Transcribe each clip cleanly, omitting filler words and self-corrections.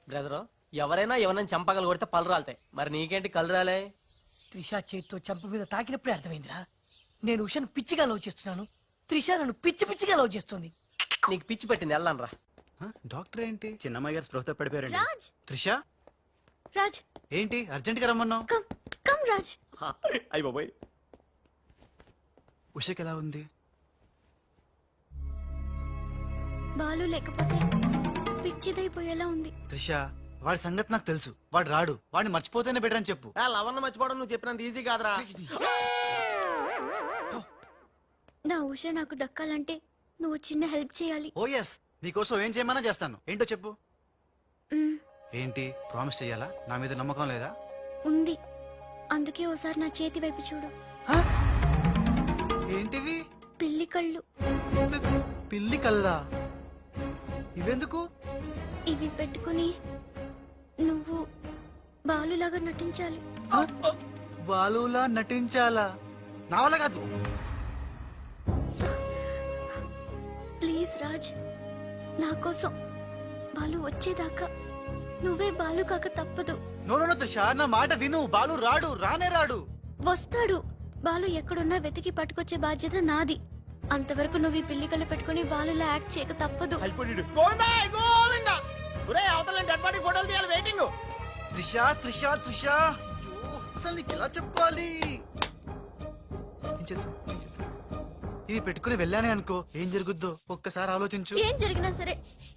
Brother, ఎవరైనా ఎవరైనా చంపగలు కొడితే పళ్ళు రాలుతాయి. మరి నీకేంటి కళ్ళు రాలే? త్రిష చేతితో చంప మీద తాకినప్పుడే అర్థమైందిరా. నేను ఉషను పిచ్చిగా లవ్ చేస్తున్నాను, త్రిష నన్ను పిచ్చిగా లవ్ చేస్తుంది. నీకు పిచ్చి పెట్టింది, వెళ్ళాను రా. డాక్టర్ ఏంటి? చిన్నమ్మాయి గారు స్పృహతో పడిపోయారండి. రాజ్ త్రిష రాజ్ ఏంటి అర్జెంట్ గా రమ్మన్నావు? Come come Raj. అయ్య బాబోయ్, ఉషకి ఎలా ఉంది? బాలు లేకపోతే పిచ్చిదైపోయేలా ఉంది. త్రిష వాడి సంగతి నాకు తెలుసు. వాడు రాడు. వాడిని మర్చిపోతేనే బెటర్ అని చెప్పు. లవన్న మర్చిపోవడం నువ్వు చెప్పినంత ఈజీ కాదురా. నా ఉష నాకు దక్కాలంటే నువ్వు చిన్న హెల్ప్ చేయాలి. ఓ ఎస్, నీకోసం ఏం చేయమన్నా చేస్తాను. ఏంటో చెప్పు. మ్, ఏంటి ప్రామిస్ చెయ్యాలా? నా మీద నమ్మకం లేదా? ఉంది. అందుకే ఓసారి నా చేతి వైపు చూడు. హ? ఏంటివి? పిల్లి కళ్ళు. పిల్లి కల్లా? ఇవెందుకు? ఇవి పెట్టుకుని నువ్వు బాలులాగా నటించాలి. హ? బాలులా నటించాలా? నా వల్ల కాదు. ప్లీజ్ రాజ్, నా కోసం బాలు వచ్చేదాకా నువ్వే బాలు కాక తప్పదు. నో నో త్రిష, నా మాట విను. బాలు రాడు, రానే రాడు. వస్తాడు. బాలు ఎక్కడున్నా వెతికి పట్టుకొచ్చే బాధ్యత నాది. అంతవరకు నువ్వు ఈ పిల్లి కళ్ళు పెట్టుకుని బాలులా యాక్ట్ చేయక తప్పదు. ఫోటోలు తీయాలి, వెయిటింగ్. త్రిష త్రిష త్రిష, అయ్యో, అసలు నీకు ఎలా చెప్పాలి? ఇది పెట్టుకుని వెళ్ళానే అనుకో, ఏం జరుగుద్దో ఒక్కసారి ఆలోచించు. ఏం జరిగినా సరే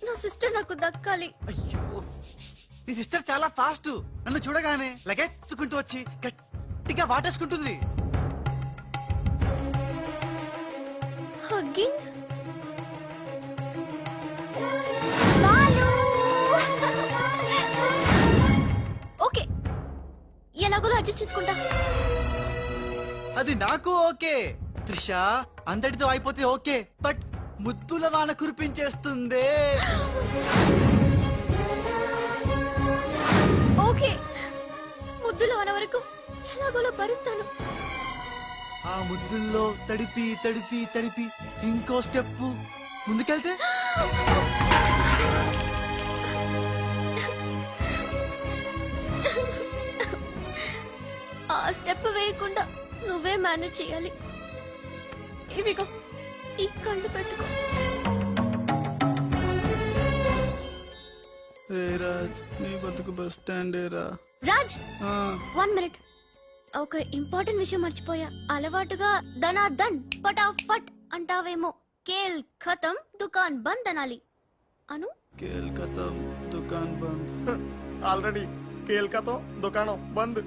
నా సిస్టర్ నాకు దక్కాలి. అయ్యో, నీ సిస్టర్ చాలా ఫాస్ట్. నన్ను చూడగానే లగెత్తుకుంటూ వచ్చి గట్టిగా వాటేసుకుంటుంది. హగ్గింగ్. ఓకే, ఎలాగోలా అడ్జస్ట్ చేసుకుంటా. అది నాకు ఓకే. త్రిష అంతటితో అయిపోతే ఓకే, బట్ ముద్దుల వాన కురిపించేస్తుందే. ఓకే, ముద్దులో అన వరకు ఎలాగోలా భరిస్తాను. ఆ ముద్దుల్లో తడిపి తడిపి తడిపి ఇంకో స్టెప్ ముందుకెళ్తే ఆ స్టెప్ వేయకుండా నువ్వే మేనేజ్ చేయాలి. ఇవిగో ఈ కళ్ళు పెట్టుకో. రాజ్, నీ బతుకు బస్ స్టాండ్ రా. రాజ్, 1 మినిట్. ఒక ఇంపార్టెంట్ విషయం మర్చిపోయా. అలవాటుగా ధనాధన్ ఫటాఫట్ అంటావేమో. కేల్ ఖతం దుకాన్ బంద్ అనాలి. అను. కేల్ ఖతం దుకాన్ బంద్. ఆల్రెడీ కేల్కతో దుకాణం బంద్.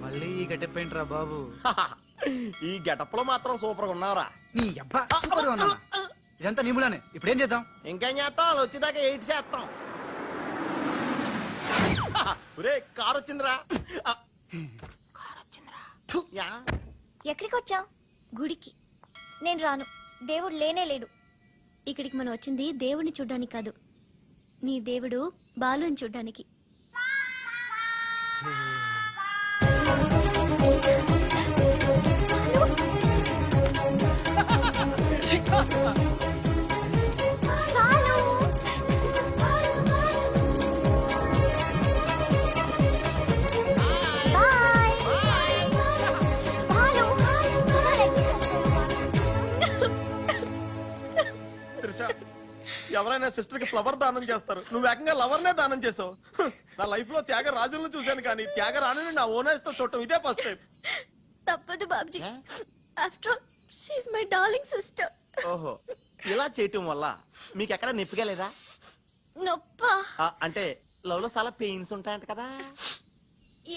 మళ్ళీ ఈ గట్టెప్పేంట్రా బాబు? ఈ గెటప్ లో మాత్రం సూపర్ గా ఉన్నావురా. నీ అబ్బా సూపర్ ఉన్నా. ఇదంతా నీములానే. ఇప్పుడు ఏం చేద్దాం? ఇంకేం చేస్తాం, వాళ్ళు వచ్చేదాకా 8 చేస్తాం. ఒరే, కారు వచ్చిందిరా. యా. ఎక్కడికి వచ్చావు? గుడికి. నేను రాను. దేవుడు లేనే లేడు. ఇక్కడికి మనం వచ్చింది దేవుడిని చూడ్డానికి కాదు, నీ దేవుడు బాలుని చూడ్డానికి. ఎవరైనా సిస్టర్ కి ఫ్లవర్ దానం చేస్తారు, నువ్వు ఏకంగా లవర్ నే దానం చేసావు. నా లైఫ్ లో త్యాగరాజులను చూశాను కానీ త్యాగరాణిని నా ఓనర్స్ తో చూడటం ఇదే ఫస్ట్ టైం. తప్పదు Babji. After all she is my darling sister. ఓహో, ఇలా చేయటం వల్ల మీకు ఎక్కడ నొప్పిగా లేదా? నొప్పా? అంటే లవ్ లో చాలా పెయిన్స్ ఉంటాయంట కదా.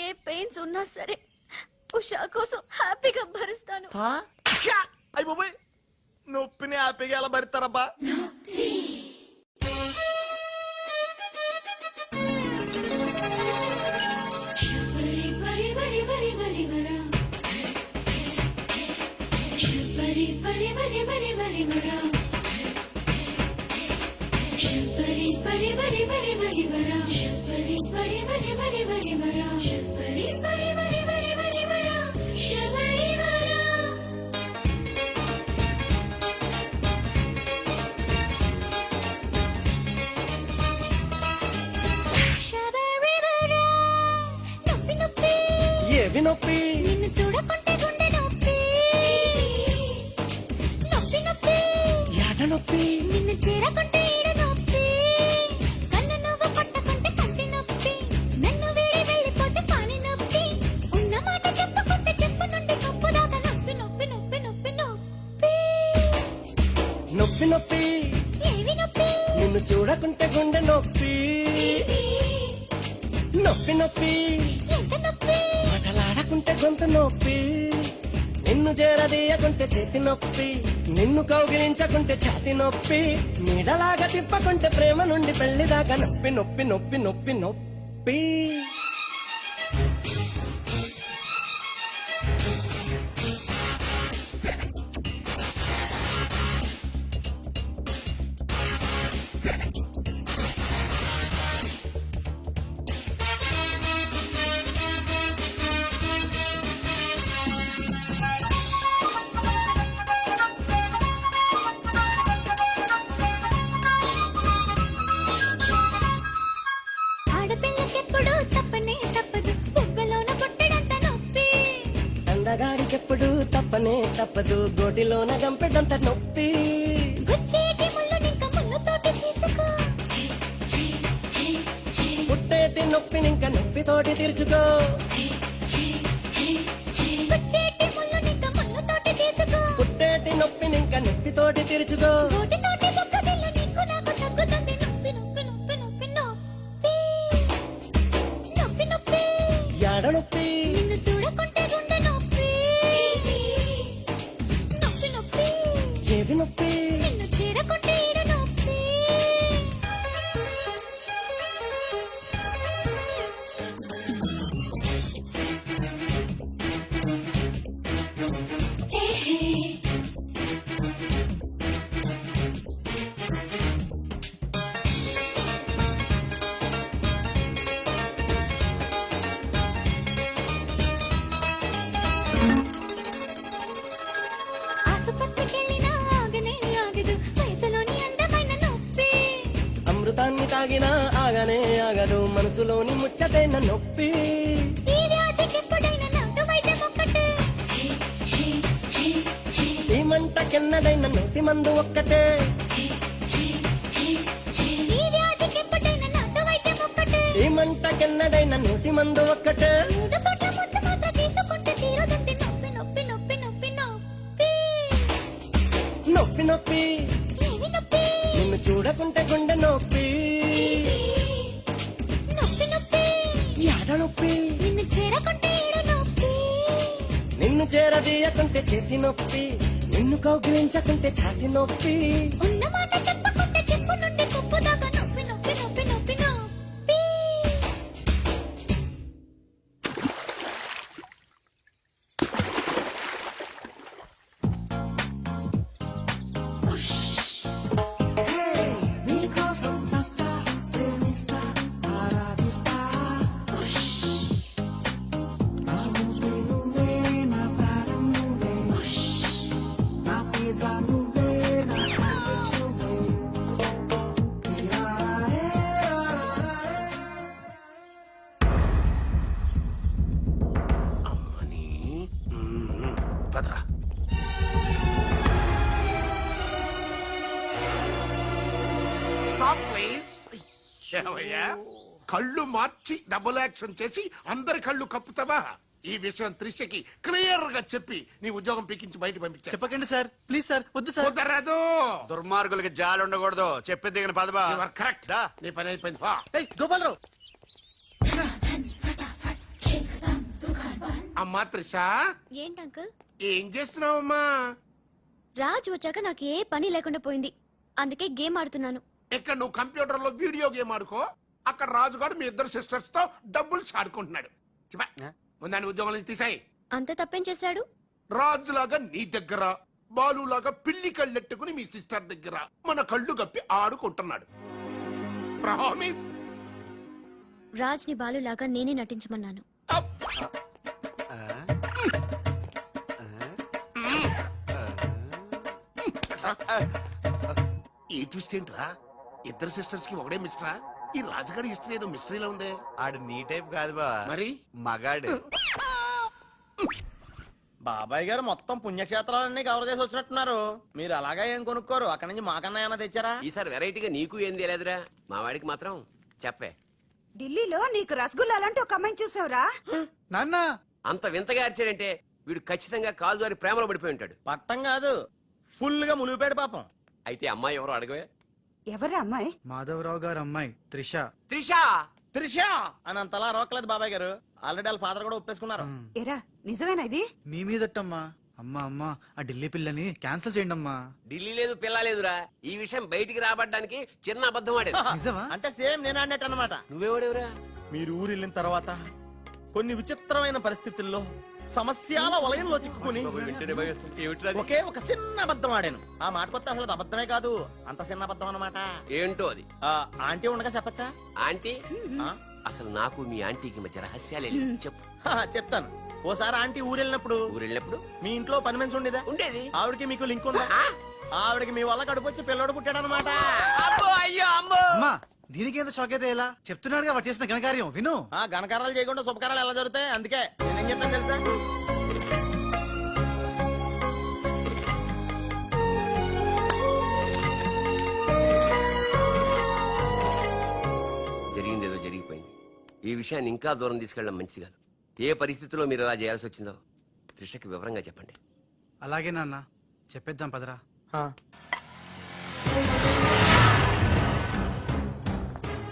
ఏ పెయిన్స్ ఉన్నా సరే ఉషా కోసం హ్యాపీగా భరిస్తాను. అయ్య బాబోయ్, నొప్పిని హ్యాపీగా ఎలా భరిస్తారబ్బా? ఏవి నొప్పి నిన్ను చూడకుంటే గుండె నొప్పి నొప్పి నొప్పి ఎడ నొప్పి నిన్ను చేరకుంటే ఈడ నొప్పి కన్ను నువ్వు పట్టకుంటే కంటి నొప్పి నన్ను వీడి వెళ్ళిపోతే కాలి నొప్పి ఉన్న మాట చెప్పుకుంటే చెప్పు నుండి కప్పు దాకా నొప్పి నొప్పి నొప్పి నొప్పి నొప్పి నొప్పి నొప్పి ఏవి నొప్పి నిన్ను చూడకుంటే గుండె నొప్పి నొప్పి నొప్పి ఎంత నొప్పి మాటలాడకుంటే గొంతు నొప్పి నిన్ను చేరదీయకుంటే చేతి నొప్పి నిన్ను కౌగిలించకుంటే ఛాతి నొప్పి నీడలాగా తిప్పకుంటే ప్రేమ నుండి పెళ్లి దాకా నొప్పి నొప్పి నొప్పి నొప్పి నొప్పి ఆడపిల్లకెప్పుడు తప్పనే తప్పదు బుగ్గలోన పుట్టడంత నొప్పి అందగాడికెప్పుడు తప్పనే తప్పదు గోటిలోన గంపెడంత నొప్పి గుచ్చేటి ముళ్ళు నింక ముళ్ళతోటి తీసుకో పుట్టేటి నొప్పినింక నొప్పితోటి తీర్చుకో గుచ్చేటి ముళ్ళు నింక ముళ్ళతోటి తీసుకో పుట్టేటి నొప్పినింక నొప్పితోటి తీర్చుకో నోటితోటి బొగ్గదిల్లు నీకు నాకు తగ్గుతుంది నొప్పి నొప్పి నొప్పి నొప్పి నొప్పి నొప్పి నొప్పి ఎడ నొప్పి నిన్ను చూడకుంటే గుండె నొప్పి నొప్పి నొప్పి ఏవి నొప్పి నిన్ను చేరకుంటే ఈడ నొప్పి ఆసుపత్రికెళ్ళినా ఆగనే ఆగదు వయసులోని అందమైన నొప్పి అమృతాన్ని తాగినా ఆగనే ఆగదు మనసులోని ముచ్చటైన నొప్పి ఈ వ్యాధికెప్పుడైనా నాటు వైద్యం ఒక్కటే ఈ మంటకెన్నడైన నోటి మందు ఒక్కటే ఈ వ్యాధికెప్పుడైనా నాటు వైద్యం ఒక్కటే ఈ మంటకెన్నడైన నోటి మందు ఒక్కటే మూడు పూట్ల ముద్దు మాత్రం తీసుకుంటే తీరదండి నొప్పి నొప్పి నొప్పి నొప్పి నొప్పి నొప్పి నొప్పి ఏమి నొప్పి నిన్ను చూడకుంటే గుండె నొప్పి నొప్పి నొప్పి ఎడ నొప్పి నిన్ను చేరకుంటే ఈడ నొప్పి నిన్ను చేరదీయకుంటే చేతి నొప్పి నిన్ను కౌగిలించకుంటే ఛాతి నొప్పి ఉన్న మాట చెప్పకుంటే చెప్పు నుండి కుప్పు దాకా నొప్పి నొప్పి నొప్పి నొప్పి నొప్పి నీకోసం చస్తా ప్రేమిస్తా ఆరాధిస్తా నా ఊపి నువ్వే నా ప్రాణం నువ్వే నా పిజ్జా నువ్వే నా శాండ్విచ్ నువ్వే తీరారే, రారారే. అమ్మని పదరా స్టాప్ ప్లీజ్ ఏమయ్యా కళ్ళు మార్చి డబుల్ యాక్షన్ చేసి అందరి కళ్ళు కప్పుతావా ఈ విషయం త్రిషకి క్లియర్ గా చెప్పి నీ ఉద్యోగం పీకించి బయట పంపించా చెప్పకండి సార్ ప్లీజ్ సార్ వద్దు సార్ కుదరదు దుర్మార్గులకి జాలి ఉండకూడదు చెప్పి దిగిన పదబా కరెక్ట్ నీ పని అయిపోయింది పో. ఏయ్ గోపాలరావు అమ్మా త్రిష ఏంటి అంకుల్ ఏం చేస్తున్నావమ్మా రాజు వచ్చాక నాకు ఏ పని లేకుండా పోయింది అందుకే గేమ్ ఆడుతున్నాను ఇక్కడ నువ్వు కంప్యూటర్ లో వీడియో గేమ్ ఆడుకో అక్కడ రాజుగాడు మీ ఇద్దరు సిస్టర్స్ తో డబ్బులు ఆడుకుంటున్నాడు ముందాన్ని ఉద్యోగం నుంచి తీసాయి అంత తప్పేం చేశాడు రాజులాగా నీ దగ్గర బాలులాగా పిల్లి కళ్ళెట్టుకుని మీ సిస్టర్ దగ్గర మన కళ్ళు గప్పి ఆడుకుంటున్నాడు ప్రామిస్ రాజ్ని బాలులాగా నేనే నటించమన్నాను ఈ ట్విస్ట్ ఏంట్రా ఇద్దరు సిస్టర్స్ కి ఒకడే మిస్టరా ఈ రాజుగాడి హిస్టరీ ఏదో మిస్టరీలో ఉందే ఆడు నీ టైప్ కాదు బా మరి మగాడు బాబాయ్ గారు మొత్తం పుణ్యక్షేత్రాలన్నీ కవర్ చేసి వచ్చినట్టున్నారు. మీరు అలాగా ఏం కొనుక్కోరు, అక్కడి నుంచి మాకన్నా ఏమైనా తెచ్చారా? ఈసారి వెరైటీగా నీకు ఏం తెలియదురా, మా వాడికి మాత్రం చెప్పే. ఢిల్లీలో నీకు రసగుల్లా లాంటి ఒక అమ్మాయిని చూసావురా? నాన్న అంత వింతగా అరిచాడంటే వీడు ఖచ్చితంగా కాలు జారి ప్రేమలో పడిపోయి ఉంటాడు. పట్టం కాదు, ఫుల్ గా ములిగిపోయాడు పాపం. అయితే అమ్మాయి ఎవరో అడగవే. ఎవరా అమ్మాయి? మాధవరావు గారు అమ్మాయి త్రిష. త్రిషా. త్రిష అని అంతలా రోకలేదు బాబాయ్ గారు, ఆల్రెడీ వాళ్ళ ఫాదర్ కూడా ఒప్పేసుకున్నారు. ఎరా నిజమేనా ఇది? మీ మీదట్టమ్మా. అమ్మా అమ్మా ఆ ఢిల్లీ పిల్లని క్యాన్సిల్ చేయండి అమ్మా. ఢిల్లీ లేదు పిల్ల లేదురా, ఈ విషయం బయటికి రాబడ్డానికి చిన్న అబద్ధం ఆడేది. నిజమా? అంటే సేమ్ నేను అన్నట్టు అనమాట. నువ్వేవాడేవురా? మీరు ఊరు వెళ్ళిన తర్వాత కొన్ని విచిత్రమైన పరిస్థితుల్లో సమస్యల వలయంలో చిక్కుకుని ఒకే ఒక చిన్న అబద్ధం ఆడాను. ఆ మాట కొత్త అసలు అది అబద్ధమే కాదు, అంత చిన్న అబద్ధం అన్నమాట. ఏంటో అది? ఆంటీ ఉండగా చెప్పచ్చా? ఆంటీ? ఆ? అసలు నాకు మీ ఆంటీకి మధ్య రహస్యాలే లేవు. చెప్పు. చెప్తాను. ఓసారి ఆంటీ ఊరు వెళ్ళినప్పుడు ఊరు వెళ్ళినప్పుడు మీ ఇంట్లో పని మనిషి ఉండేదా? ఉండేది. ఆవిడకి మీకు లింక్ ఉందా? ఆవిడకి మీ వల్ల కడుపు వచ్చి పిల్లడు పుట్టాడు అనమాట. అమ్మా దీనికి ఎంత షాక్ అయితే ఎలా చెప్తున్నాడుగా వాడు చేసిన ఘనకార్యం విను. ఆ ఘనకారాలు చేయకుండా శుభకారాలు ఎలా జరుగుతాయి? అందుకే నేనేం చెప్పాను తెలుసా? జరిగిందేదో జరిగిపోయింది. ఈ విషయాన్ని ఇంకా దూరం తీసుకెళ్ళడం మంచిది కాదు. ఏ పరిస్థితుల్లో మీరు అలా చేయాల్సి వచ్చిందో త్రిషకి వివరంగా చెప్పండి. అలాగే నాన్న చెప్పేద్దాం పదరా.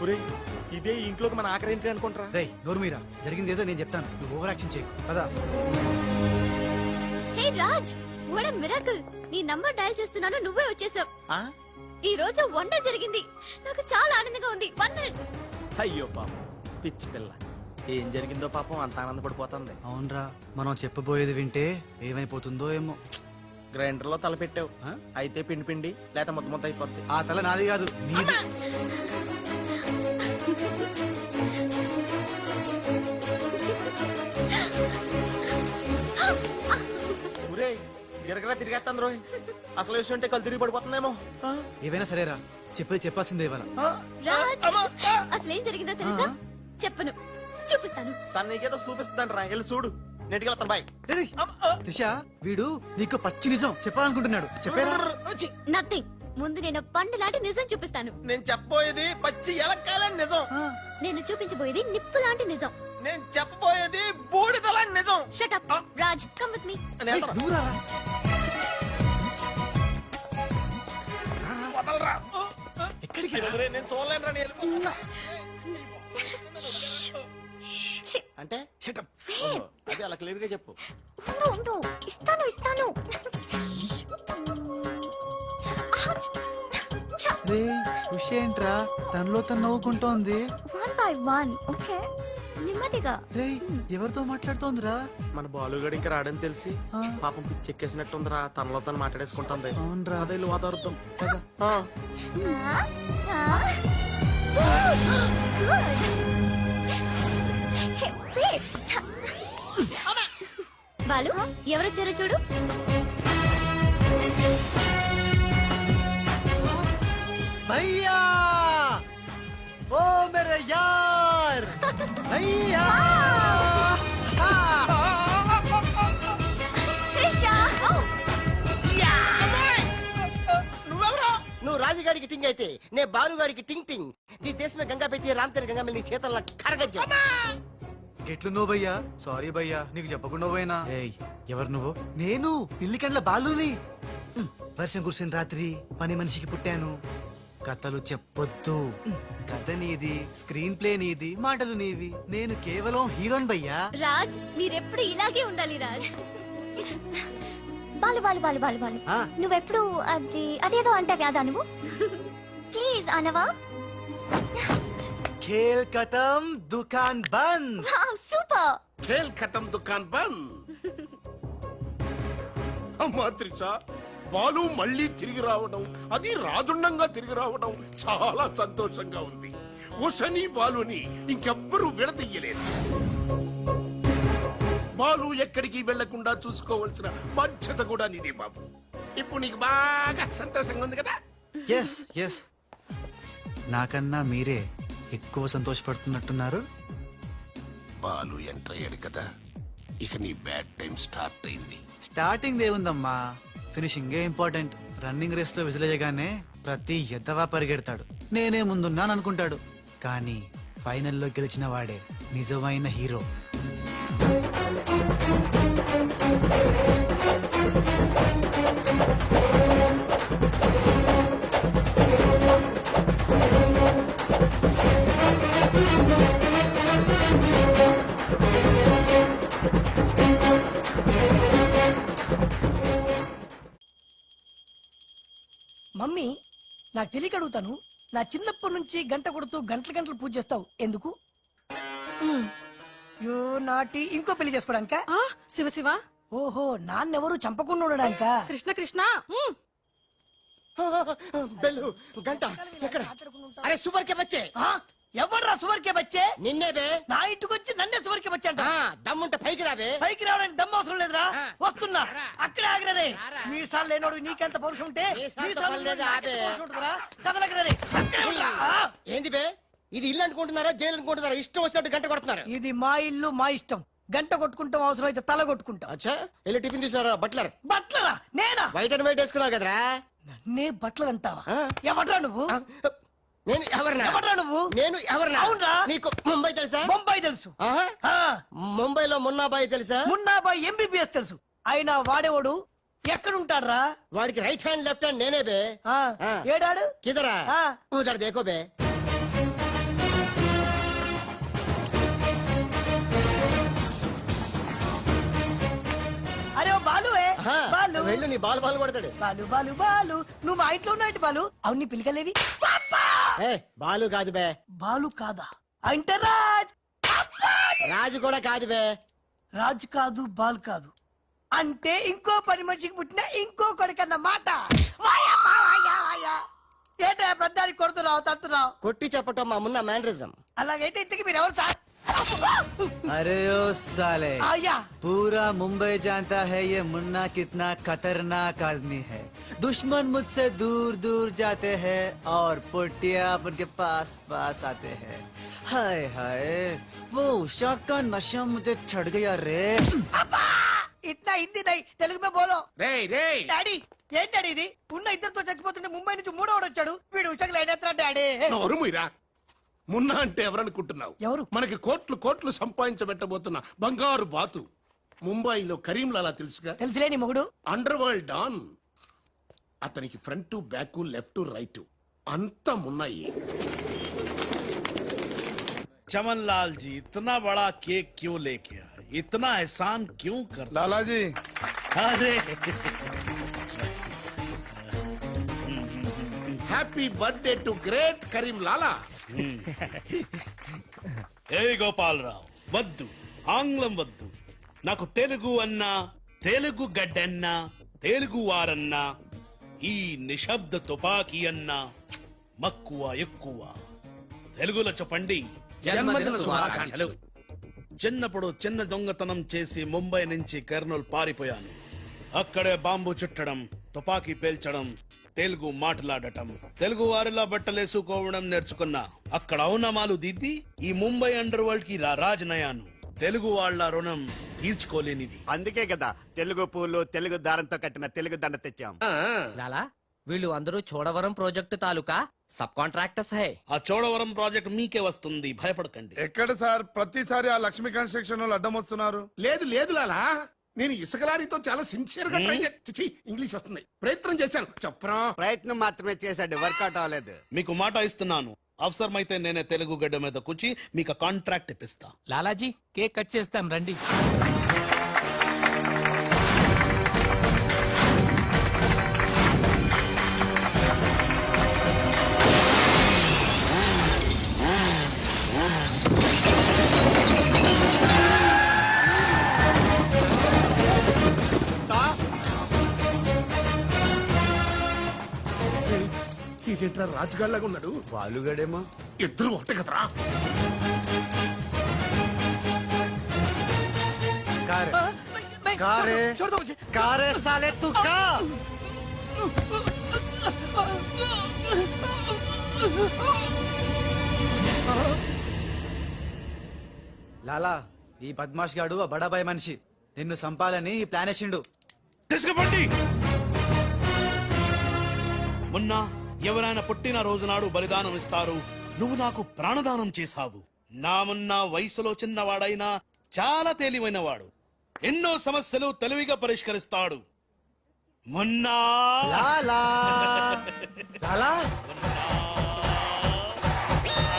ఒరేయ్, ఇదే ఈ ఇంట్లోకి మన ఆఖరి ఏంటి అనుకుంటారా? రేయ్ నోర్మీరా, జరిగింది ఏదో నేను చెప్తాను, నువ్వు ఓవర్ యాక్షన్ చేయకు పదా. హే రాజ్, వాట్ ఎ మిరాకిల్! నీ నంబర్ డయల్ చేస్తున్నాను, నువ్వే వచ్చేసావు. ఈ రోజు వండర్ జరిగింది, నాకు చాలా ఆనందంగా ఉంది. 1 minute. అయ్యో పాపం పిచ్చి పిల్ల, ఏం జరిగిందో పాపం అంత ఆనందపడిపోతుంది. అవునరా, మనం చెప్పబోయేది వింటే ఏమైపోతుందో ఏమో. గ్రైండర్ లో తల పెట్టావు, అయితే పిండి పిండి లేక ముద్ద ముద్ద అయిపోద్ది. ఆ తల నాది కాదు నీది. ఊరే గిరగరా తిరిగేస్తాను రోయ్, అసలు విషయం ఉంటే కళ్ళు తిరిగి పడిపోతుందేమో. ఏవైనా సరేరా, చెప్పేది చెప్పాల్సిందే ఇవాళ. రాజ్, అసలేం జరిగిందో తెలుసా? చెప్పను, చూపిస్తాను. తన నీకేదో చూపిస్తుందంట రా, వెళ్ళి చూడు. నెట్కి వెళ్తాను బాయ్. రేయ్, త్రిష వీడు నీకు పచ్చి నిజం చెప్పాలనుకుంటున్నాడు, చెప్పేరా. నథింగ్. ముందు నేను పండు లాంటి నిజం చూపిస్తాను. నేను చెప్పబోయేది పచ్చి ఎలక్కాలని నిజం. నేను చూపించబోయేది నిప్పు లాంటి నిజం. నేను చెప్పబోయేది బూడిదలాంటి నిజం. Shut up Raj, come with me. నేను వెళ్తాను. నువ్వు రారా. ఎక్కడికి రా? నేను చూడలేను రా, నేను వెళ్ళిపోతున్నా. ఛీ, అంటే అది అలా క్లియర్ గా చెప్పు. ఉండు, ఇస్తాను ఇస్తాను. Ouch. ఛ, రే ఏంట్రా తనలో తను నవ్వుకుంటోంది. 1 by 1, ఓకే? నెమ్మదిగా. రే ఎవరితో మాట్లాడుతోందిరా. మన బాలుగాడు ఇంకా రాడని తెలిసి ఆ. పాపం పిచ్చి ఎక్కేసినట్టుందిరా, తనలో తను మాట్లాడేసుకుంటుంది. అవునరా. అదే వాతావరణం. ఆ, ఆ. Good. Hey, wait. బాలు, ఎవరొచ్చారో చూడు. భయ్యా ఓ మేరే యార్ భయ్యా. త్రిష. Oh. నువ్వు రాజుగాడికి టింగ్ అయితే నే బాలుగాడికి టింగ్ టింగ్. నీ దేశమే గంగా పెట్టి రామ్ తెర గంగా నీ చేతల్లో కరగజ్జా. ఎట్లు నువ్వు భయ్యా? సారీ భయ్యా, నీకు చెప్పకుండా పోయినా. ఏయ్ ఎవరు నువ్వు? నేను పిల్లి కండ్ల బాలుని. వర్షం కురిసిన రాత్రి పని మనిషికి పుట్టాను. కథలు చెప్పొద్దు, కథ నీది, స్క్రీన్ ప్లే నీది, మాటలు నీవి. నేను కేవలం హీరోన్ భయ్యా. రాజ్, మీరెప్పుడు ఇలాగే ఉండాలి రాజ్. బాలు బాలు బాలు బాలు బాలు, ఆ. నువ్వెప్పుడు అదేదో అంటావు కదా నువ్వు. ప్లీజ్ అనవా. ఖేల్ ఖతం దుకాన్ బంద్. సూపర్. ఖేల్ ఖతం దుకాన్ బంద్. అమ్మా త్రిష, బాలు మళ్ళీ తిరిగి రావడం, అది రాజుండంగా తిరిగి రావడం చాలా సంతోషంగా ఉంది. ఉషని బాలుని ఇంకెవ్వరూ విడదీయలేదు. బాలు ఎక్కడికి వెళ్లకుండా చూసుకోవాల్సిన బాధ్యత కూడా నీదే బాబు. ఇప్పుడు నీకు బాగా సంతోషంగా ఉంది కదా? ఎస్ ఎస్, నాకన్నా మీరే ఎక్కువ సంతోషపడుతున్నట్టున్నారు. బాలు ఎంటర్ అయ్యాడు కదా, ఇక నీ బ్యాడ్ టైం స్టార్ట్ అయింది. స్టార్టింగ్ ఏముందమ్మా, ఫినిషింగే ఇంపార్టెంట్. రన్నింగ్ రేస్ తో విసిలేయగానే ప్రతి ఎద్దవా పరిగెడతాడు, నేనే ముందున్నాను అనుకుంటాడు. కానీ ఫైనల్లో గెలిచిన వాడే నిజమైన హీరో. మమ్మీ, నాకు తెలియక అడుగుతాను, నా చిన్నప్పటి నుంచి గంట కొడుతూ గంటలు గంటలు పూజ చేస్తావు ఎందుకు? యో నాటి ఇంకో పెళ్లి చేసుకోవడానికా? శివ శివ ఓహో, నాన్నెవరు చంపకుండా ఉండడానికా? కృష్ణ కృష్ణ బెల్లు గంట ఎక్కడ? అరే సువర్కే బచ్చే, ఎవర్రా సువర్కే బచ్చే? నిన్నే బే. నా ఇంటికి వచ్చి నన్నే సువర్కే బచ్చే అంట. దమ్ముంటే పైకి రాబే. పైకి రావడానికి దమ్ము అవసరం లేదురా, వస్తున్నా. అక్కడే ఆగిరదే. మీసాలు లేనోడు నీకెంత పౌరుషం ఉంటే మీసాలు లేనోడు నాకెంత పౌరుషం ఉంటుందిరా? కదలకరే, అక్కడే ఉండురా. ఏంది బే, ఇది ఇల్లు అనుకుంటున్నారా జైలు అనుకుంటున్నారా? ఇష్టం వచ్చినట్టు గంట కొడుతున్నారు. ఇది మా ఇల్లు, మా ఇష్టం. గంట కొట్టుకుంటాం, అవసరం అయితే తల కొట్టుకుంటాం. అచ్చా, వెళ్ళి టిఫిన్ తీసారా? బట్లర్ బట్లరా? నేనా? వైట్ అండ్ వైట్ వేసుకున్నావు కదరా. నన్నే బట్లర్ అంటావా? ఆ. ఎవడ్రా నువ్వు? నేను ఎవరినా? ఎవడ్రా నువ్వు? నేను ఎవరినా? అవునరా? నీకు ముంబై తెలుసా? బొంబాయి తెలుసు. ఆహా. ఆ, ముంబైలో మున్నాబాయి తెలుసా? మున్నాబాయ్ ఎంబీబీఎస్ తెలుసు. అయినా వాడేవాడు ఎక్కడుంటాడ్రా? వాడికి రైట్ హ్యాండ్ లెఫ్ట్ హ్యాండ్ నేనే బే. ఆ, ఆ. ఏడాడు? కిదరా ఆ. ఉదర్ దేకో బే. అరే ఓ బాలు, ఆహా. బాలు వెళ్ళు, నీ బాల్ బాల్ కొడతాడు. బాలు బాలు బాలు, నువ్వు మా ఇంట్లో ఉన్నాయంటి బాలు. అవును, నీ పిల్లకలేవి? ఏ బాలు కాదు బే. బాలు కాదా? అంటే రాజ్. రాజు కూడా కాదు బే. రాజ్ కాదు, బాల్ కాదు అంటే ఇంకో పని మనిషికి పుట్టిన ఇంకో కొడుకన్నమాట. ఏంటా ప్రధానికి కొడుతున్నావు, తత్తున్నావు? కొట్టి చెప్పటం మా మున్న మేనరిజం. అలాగైతే ఇంతకి మీరు ఎవరు సార్? अरे ओ साले, आया पूरा मुंबई जानता है ये मुन्ना कितना खतरनाक आदमी है. दुश्मन मुझसे दूर दूर जाते हैं और पुटिया उनके पास पास आते हैं. हाय हाय, वो उषा का नशा मुझे चढ़ गया रे. ఇట్లా హిందీ నై, తెలుగు మే బోలో. రేయ్ రేయ్, డాడీ, ఏంటి డాడీ ఇది? ఉన్న ఇద్దరితో చచ్చిపోతుంటే ముంబై నుంచి మూడోడు వచ్చాడు. వీడు ఉషకు లైన్ ఎత్తరా డాడీ? నోరు మూయరా. మున్నా అంటే ఎవరనుకుంటున్నావు? ఎవరు? మనకి కోట్లు కోట్లు సంపాదించబెట్టబోతున్న బంగారు బాతు. ముంబైలో కరీంలాలా తెలుసుగా? తెలుసులేని మొగుడు. Underworld don. అతనికి ఫ్రంట్ బ్యాక్ లెఫ్ట్ రైట్ అంతా మున్నాయి. चमन लाल जी, इतना बड़ा केक क्यों लेके आए? इतना एहसान क्यों कर? लाला जी, अरे happy birthday to great Karim Lala. ఏ గోపాలరావు, వద్దు, ఆంగ్లం వద్దు. నాకు తెలుగు అన్నా, తెలుగు గడ్డన్నా, తెలుగు వారన్నా, ఈ నిశ్శబ్ద తుపాకీ అన్నా మక్కువ ఎక్కువ. తెలుగులో చెప్పండి. జన్మదిన శుభాకాంక్షలు. చిన్నప్పుడు చిన్న దొంగతనం చేసి ముంబై నుంచి కర్నూలు పారిపోయాను. అక్కడే బాంబు చుట్టడం, తుపాకీ పేల్చడం, తెలుగు మాట్లాడటం, తెలుగు వారిలా బట్టలేసుకోవడం నేర్చుకున్నా. అక్కడ ఔనమాలు దిద్ది ఈ ముంబై అండర్ వరల్డ్ కి రాజనయాను. తెలుగు వాళ్ళ రుణం తీర్చుకోలేనిది. అందుకే కదా తెలుగు పూలు తెలుగు దారంతో కట్టిన తెలుగు దండ తెచ్చాం. లాలా, వీళ్ళు అందరూ చోడవరం ప్రాజెక్టు తాలూకా సబ్ కాంట్రాక్టర్స్ హై. ఆ చోడవరం ప్రాజెక్ట్ మీకే వస్తుంది, భయపడకండి. ఎక్కడ సార్ ప్రతిసారి ఆ లక్ష్మీ కన్స్ట్రక్షన్ వాళ్ళు అడ్డం వస్తున్నారు? లేదు లేదు లాలా, నేను ఇసుక లారీతో చాలా సిన్సియర్ గా ట్రై చేసి ఇంగ్లీష్ వస్తుంది ప్రయత్నం చేశాను. చెప్పరా? ప్రయత్నం మాత్రమే చేశాడు, వర్కౌట్ అవ్వలేదు. మీకు మాట ఇస్తున్నాను, అవసరమైతే నేనే తెలుగు గడ్డ మీద కూర్చి మీకు కాంట్రాక్ట్ ఇప్పిస్తా. లాలాజీ, కేక్ కట్ చేస్తాం రండి. ఇదేంట్రా రాజుగాళ్ళగా ఉన్నాడు? బాలుగడేమో. ఇద్దరు ఒకటే కదరా. कारे कारे साले तू का? लाला, ఈ బద్మాష్ గాడు ఆ బడాబాయ్ మనిషి నిన్ను సంపాలని ప్లాన్ వేసిండు. తీసుకుపండి. మొన్న ఎవరైనా పుట్టిన రోజు నాడు బలిదానం ఇస్తారు, నువ్వు నాకు ప్రాణదానం చేశావు. నా మొన్న వయసులో చిన్నవాడైనా చాలా తేలివైనవాడు, ఎన్నో సమస్యలు తెలివిగా పరిష్కరిస్తాడు. మొన్నా లాలా